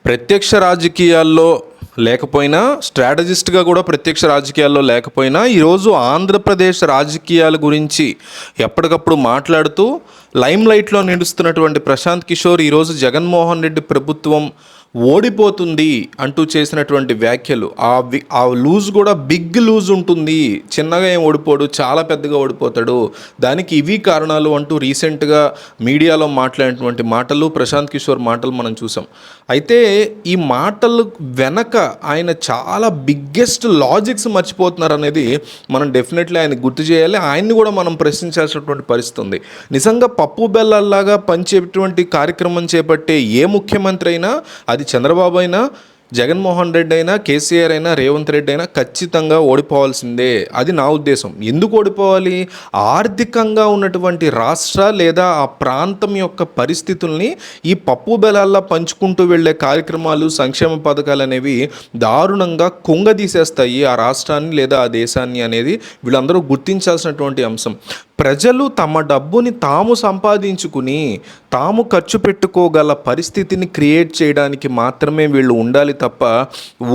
ప్రత్యక్ష రాజకీయాల్లో లేకపోయినా, స్ట్రాటజిస్ట్గా కూడా ప్రత్యక్ష రాజకీయాల్లో లేకపోయినా, ఈరోజు ఆంధ్రప్రదేశ్ రాజకీయాల గురించి ఎప్పటికప్పుడు మాట్లాడుతూ లైమ్ లైట్లో నిలుస్తున్నటువంటి ప్రశాంత్ కిషోర్ ఈరోజు జగన్మోహన్ రెడ్డి ప్రభుత్వం ఓడిపోతుంది అంటూ చేసినటువంటి వ్యాఖ్యలు, ఆ లూజ్ కూడా బిగ్ లూజ్ ఉంటుంది, చిన్నగా ఏం ఓడిపోడు, చాలా పెద్దగా ఓడిపోతాడు, దానికి ఇవి కారణాలు అంటూ రీసెంట్గా మీడియాలో మాట్లాడినటువంటి మాటలు, ప్రశాంత్ కిషోర్ మాటలు మనం చూసాం. అయితే ఈ మాటలు వెనక ఆయన చాలా బిగ్గెస్ట్ లాజిక్స్ మర్చిపోతున్నారు అనేది మనం డెఫినెట్లీ ఆయన గుర్తు చేయాలి. ఆయన్ని కూడా మనం ప్రశ్నించాల్సినటువంటి పరిస్థితి ఉంది. నిజంగా పప్పు బెల్లాల్లాగా పంచేటువంటి కార్యక్రమం చేపట్టే ఏ ముఖ్యమంత్రి అయినా, అది చంద్రబాబు అయినా, జగన్మోహన్ రెడ్డి అయినా, కేసీఆర్ అయినా, రేవంత్ రెడ్డి అయినా ఖచ్చితంగా ఓడిపోవాల్సిందే. అది నా ఉద్దేశం. ఎందుకు ఓడిపోవాలి? ఆర్థికంగా ఉన్నటువంటి రాష్ట్ర లేదా ఆ ప్రాంతం యొక్క పరిస్థితుల్ని ఈ పప్పు బెలాల్లో పంచుకుంటూ వెళ్ళే కార్యక్రమాలు, సంక్షేమ పథకాలు అనేవి దారుణంగా కుంగదీసేస్తాయి ఆ రాష్ట్రాన్ని లేదా ఆ దేశాన్ని అనేది వీళ్ళందరూ గుర్తించాల్సినటువంటి అంశం. ప్రజలు తమ డబ్బుని తాము సంపాదించుకుని తాము ఖర్చు పెట్టుకోగల పరిస్థితిని క్రియేట్ చేయడానికి మాత్రమే వీళ్ళు ఉండాలి తప్ప,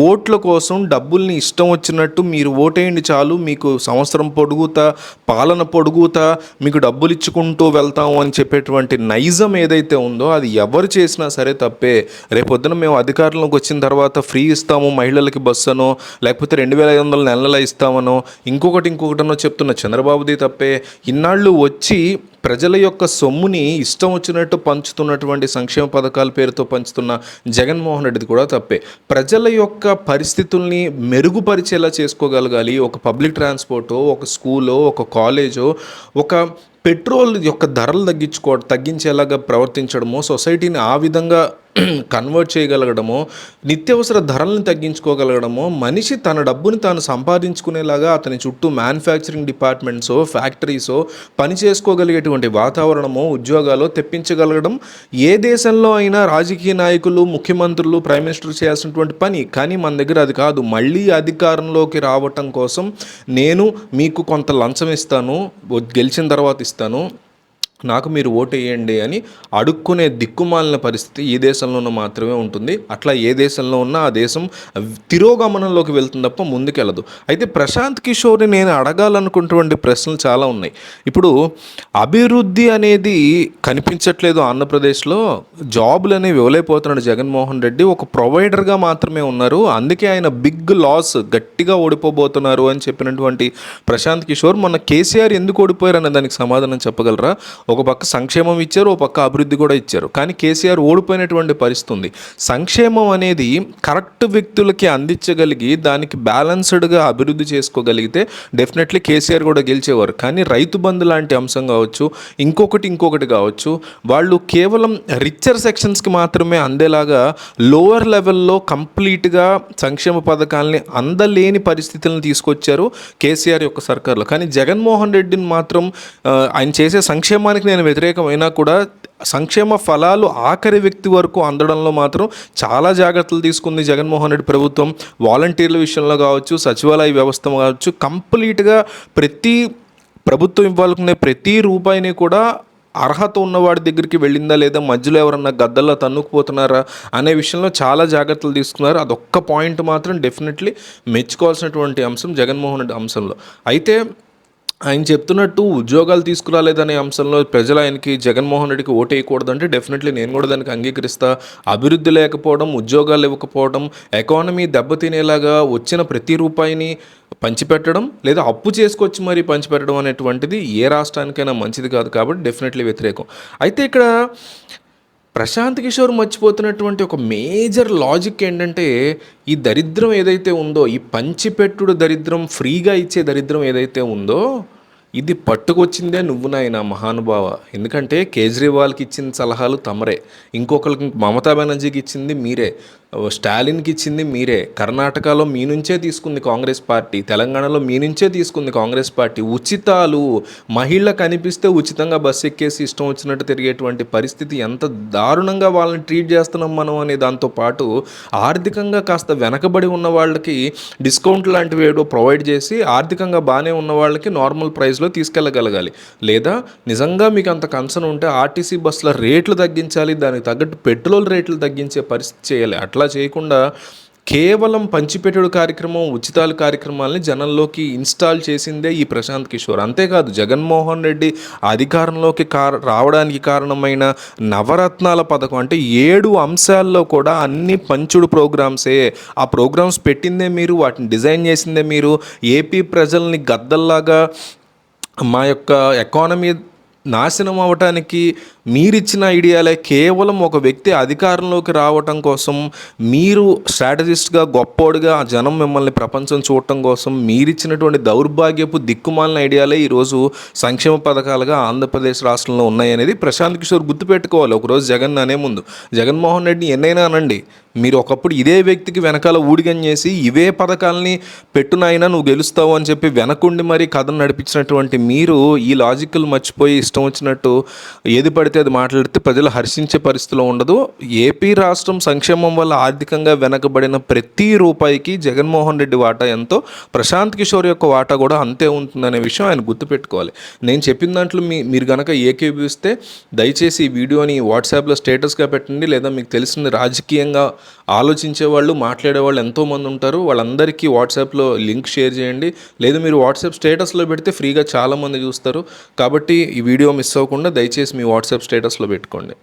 ఓట్ల కోసం డబ్బుల్ని ఇష్టం వచ్చినట్టు మీరు ఓటేయండి చాలు, మీకు సంవత్సరం పొడుగుతా, పాలన పొడుగుతా మీకు డబ్బులు ఇచ్చుకుంటూ వెళ్తాము అని చెప్పేటువంటి నైజం ఏదైతే ఉందో అది ఎవరు చేసినా సరే తప్పే. రేపొద్దున మేము అధికారంలోకి వచ్చిన తర్వాత ఫ్రీ ఇస్తాము మహిళలకి బస్సు అనో, లేకపోతే 2500 నెలల ఇస్తామనో, ఇంకొకటనో చెప్తున్న చంద్రబాబుది తప్పే. ఇన్నాళ్ళు వచ్చి ప్రజల యొక్క సొమ్ముని ఇష్టం వచ్చినట్టు పంచుతున్నటువంటి సంక్షేమ పథకాల పేరుతో పంచుతున్న జగన్మోహన్ రెడ్డిది కూడా తప్పే. ప్రజల యొక్క పరిస్థితుల్ని మెరుగుపరిచేలా చేసుకోగలగాలి. ఒక పబ్లిక్ ట్రాన్స్పోర్టో, ఒక స్కూలో, ఒక కాలేజో, ఒక పెట్రోల్ యొక్క ధరలు తగ్గించేలాగా ప్రవర్తించడమో, సొసైటీని ఆ విధంగా కన్వర్ట్ చేయగలగడమో, నిత్యావసర ధరలను తగ్గించుకోగలగడమో, మనిషి తన డబ్బుని తాను సంపాదించుకునేలాగా అతని చుట్టూ మ్యానుఫ్యాక్చరింగ్ డిపార్ట్మెంట్సో, ఫ్యాక్టరీసో, పని చేసుకోగలిగేటువంటి వాతావరణమో, ఉద్యోగాలు తెప్పించగలగడం ఏ దేశంలో అయినా రాజకీయ నాయకులు, ముఖ్యమంత్రులు, ప్రైమ్ మినిస్టర్ చేయాల్సినటువంటి పని. కానీ మన దగ్గర అది కాదు. మళ్ళీ అధికారంలోకి రావటం కోసం నేను మీకు కొంత లంచం ఇస్తాను, గెలిచిన తర్వాత ఇస్తాను, నాకు మీరు ఓటు వేయండి అని అడుక్కునే దిక్కుమాలిన పరిస్థితి ఈ దేశంలోనూ మాత్రమే ఉంటుంది. అట్లా ఏ దేశంలో ఉన్నా ఆ దేశం తిరోగమనంలోకి వెళ్తుంది తప్ప ముందుకెళ్ళదు. అయితే ప్రశాంత్ కిషోర్ని నేను అడగాలనుకున్నటువంటి ప్రశ్నలు చాలా ఉన్నాయి. ఇప్పుడు అభివృద్ధి అనేది కనిపించట్లేదు ఆంధ్రప్రదేశ్లో, జాబులు అనేవి ఇవ్వలేకపోతున్నాడు జగన్మోహన్ రెడ్డి, ఒక ప్రొవైడర్గా మాత్రమే ఉన్నారు, అందుకే ఆయన బిగ్ లాస్, గట్టిగా ఓడిపోబోతున్నారు అని చెప్పినటువంటి ప్రశాంత్ కిషోర్ మొన్న కేసీఆర్ ఎందుకు ఓడిపోయారు అనే దానికి సమాధానం చెప్పగలరా? ఒక పక్క సంక్షేమం ఇచ్చారు, ఒక పక్క అభివృద్ధి కూడా ఇచ్చారు, కానీ కేసీఆర్ ఓడిపోయినటువంటి పరిస్థితి ఉంది. సంక్షేమం అనేది కరెక్ట్ వ్యక్తులకి అందించగలిగి దానికి బ్యాలెన్స్డ్గా అభివృద్ధి చేసుకోగలిగితే డెఫినెట్లీ కేసీఆర్ కూడా గెలిచేవారు. కానీ రైతు బంధు లాంటి అంశం కావచ్చు, ఇంకొకటి కావచ్చు, వాళ్ళు కేవలం రిచ్చర్ సెక్షన్స్కి మాత్రమే అందేలాగా లోవర్ లెవెల్లో కంప్లీట్గా సంక్షేమ పథకాలని అందలేని పరిస్థితులను తీసుకొచ్చారు కేసీఆర్ యొక్క సర్కార్లో. కానీ జగన్మోహన్ రెడ్డిని మాత్రం ఆయన చేసే సంక్షేమానికి నేను వ్యతిరేకమైనా కూడా సంక్షేమ ఫలాలు ఆఖరి వ్యక్తి వరకు అందడంలో మాత్రం చాలా జాగ్రత్తలు తీసుకుంది జగన్మోహన్ రెడ్డి ప్రభుత్వం. వాలంటీర్ల విషయంలో కావచ్చు, సచివాలయ వ్యవస్థ కావచ్చు, కంప్లీట్గా ప్రతి ప్రభుత్వం ఇవ్వాలనుకునే ప్రతి రూపాయిని కూడా అర్హత ఉన్నవాడి దగ్గరికి వెళ్ళిందా లేదా, మధ్యలో ఎవరన్నా గద్దల్లో తన్నుకుపోతున్నారా అనే విషయంలో చాలా జాగ్రత్తలు తీసుకున్నారు. అదొక్క పాయింట్ మాత్రం డెఫినెట్లీ మెచ్చుకోవాల్సినటువంటి అంశం జగన్మోహన్ రెడ్డి అంశంలో. అయితే ఆయన చెప్తున్నట్టు ఉద్యోగాలు తీసుకురాలేదనే అంశంలో ప్రజలు ఆయనకి జగన్మోహన్ రెడ్డికి ఓటు వేయకూడదంటే డెఫినెట్లీ నేను కూడా దానికి అంగీకరిస్తా. అభివృద్ధి లేకపోవడం, ఉద్యోగాలు ఇవ్వకపోవడం, ఎకానమీ దెబ్బతినేలాగా వచ్చిన ప్రతి రూపాయిని పంచిపెట్టడం లేదా అప్పు చేసుకొచ్చి మరీ పంచిపెట్టడం అనేటువంటిది ఏ రాష్ట్రానికైనా మంచిది కాదు. కాబట్టి డెఫినెట్లీ వ్యతిరేకం. అయితే ఇక్కడ ప్రశాంత్ కిషోర్ మర్చిపోతున్నటువంటి ఒక మేజర్ లాజిక్ ఏంటంటే, ఈ దరిద్రం ఏదైతే ఉందో, ఈ పంచిపెట్టుడు దరిద్రం, ఫ్రీగా ఇచ్చే దరిద్రం ఏదైతే ఉందో, ఇది పట్టుకొచ్చిందే నువ్వు నాయన మహానుభావ. ఎందుకంటే కేజ్రీవాల్కి ఇచ్చిన సలహాలు తమరే, ఇంకొకరికి మమతా బెనర్జీకి ఇచ్చింది మీరే, స్టాలిన్కి ఇచ్చింది మీరే, కర్ణాటకలో మీ నుంచే తీసుకుంది కాంగ్రెస్ పార్టీ, తెలంగాణలో మీ నుంచే తీసుకుంది కాంగ్రెస్ పార్టీ. ఉచితాలు, మహిళ కనిపిస్తే ఉచితంగా బస్సు ఎక్కేసి ఇష్టం వచ్చినట్టు తిరిగేటువంటి పరిస్థితి, ఎంత దారుణంగా వాళ్ళని ట్రీట్ చేస్తున్నాం మనం అనే దాంతోపాటు ఆర్థికంగా కాస్త వెనకబడి ఉన్న వాళ్ళకి డిస్కౌంట్ లాంటివి ఏదో ప్రొవైడ్ చేసి, ఆర్థికంగా బాగానే ఉన్న వాళ్ళకి నార్మల్ ప్రైస్లో రేంజ్లో తీసుకెళ్ళగలగాలి. లేదా నిజంగా మీకు అంత కన్సర్న్ ఉంటే ఆర్టీసీ బస్సుల రేట్లు తగ్గించాలి, దానికి తగ్గట్టు పెట్రోల్ రేట్లు తగ్గించే పరిస్థితి చేయాలి. అట్లా చేయకుండా కేవలం పంచిపెట్టుడు కార్యక్రమం, ఉచితాల కార్యక్రమాలని జనంలోకి ఇన్స్టాల్ చేసిందే ఈ ప్రశాంత్ కిషోర్. అంతేకాదు జగన్మోహన్ రెడ్డి అధికారంలోకి రావడానికి కారణమైన నవరత్నాల పథకం అంటే 7 అంశాల్లో కూడా అన్ని పంచుడు ప్రోగ్రామ్సే. ఆ ప్రోగ్రామ్స్ పెట్టిందే మీరు, వాటిని డిజైన్ చేసిందే మీరు. ఏపీ ప్రజల్ని గద్దల్లాగా మా యొక్క ఎకానమీ నాశనం అవ్వటానికి మీరిచ్చిన ఐడియాలే. కేవలం ఒక వ్యక్తి అధికారంలోకి రావటం కోసం మీరు స్ట్రాటజిస్ట్గా గొప్పోడుగా జనం మిమ్మల్ని ప్రపంచం చూడటం కోసం మీరిచ్చినటువంటి దౌర్భాగ్యపు దిక్కుమాలిన ఐడియాలే ఈరోజు సంక్షేమ పథకాలుగా ఆంధ్రప్రదేశ్ రాష్ట్రంలో ఉన్నాయనేది ప్రశాంత్ కిషోర్ గుర్తుపెట్టుకోవాలి. ఒకరోజు జగన్ అనే ముందు జగన్మోహన్ రెడ్డిని ఎన్నైనా అనండి, మీరు ఒకప్పుడు ఇదే వ్యక్తికి వెనకాల ఊడిగం చేసి ఇవే పథకాలని పెట్టునైనా నువ్వు గెలుస్తావు అని చెప్పి వెనకుండి మరీ కథను నడిపించినటువంటి మీరు ఈ లాజికల్ మర్చిపోయి ఇష్టం వచ్చినట్టు ఏది పడితే అది మాట్లాడితే ప్రజలు హర్షించే పరిస్థితిలో ఉండదు. ఏపీ రాష్ట్రం సంక్షేమం వల్ల ఆర్థికంగా వెనకబడిన ప్రతి రూపాయికి జగన్మోహన్ రెడ్డి వాటా ఎంతో ప్రశాంత్ కిషోర్ యొక్క వాటా కూడా అంతే ఉంటుందనే విషయం ఆయన గుర్తుపెట్టుకోవాలి. నేను చెప్పిన దాంట్లో మీరు కనుక ఏకీభవిస్తే దయచేసి ఈ వీడియోని వాట్సాప్లో స్టేటస్గా పెట్టండి. లేదా మీకు తెలిసిన రాజకీయంగా ఆలోచించే వాళ్ళు, మాట్లాడేవాళ్ళు ఎంతోమంది ఉంటారు, వాళ్ళందరికీ వాట్సాప్లో లింక్ షేర్ చేయండి. లేదు మీరు వాట్సాప్ స్టేటస్లో పెడితే ఫ్రీగా చాలామంది చూస్తారు. కాబట్టి ఈ వీడియో మిస్ అవ్వకుండా దయచేసి మీ వాట్సాప్ స్టేటస్లో పెట్టుకోండి.